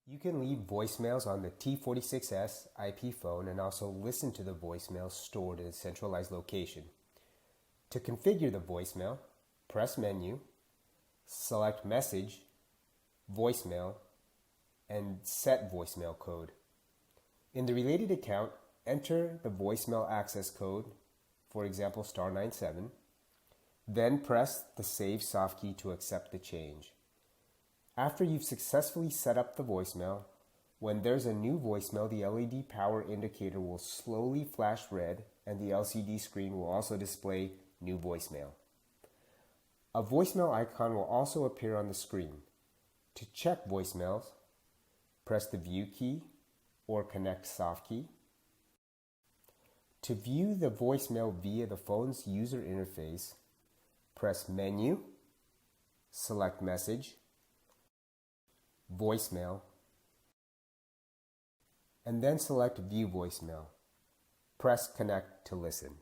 You can leave voicemails on the T46S IP phone and also listen to the voicemails stored in a centralized location. To configure the voicemail, press Menu, select Message, Voicemail, and Set Voicemail Code. In the related account, enter the voicemail access code, for example *97, then press the Save Soft key to accept the change. After you've successfully set up the voicemail, when there's a new voicemail, the LED power indicator will slowly flash red and the LCD screen will also display new voicemail. A voicemail icon will also appear on the screen. To check voicemails, press the View key or Connect Soft key. To view the voicemail via the phone's user interface, press Menu, select Message, Voicemail, and then select View Voicemail. Press Connect to listen.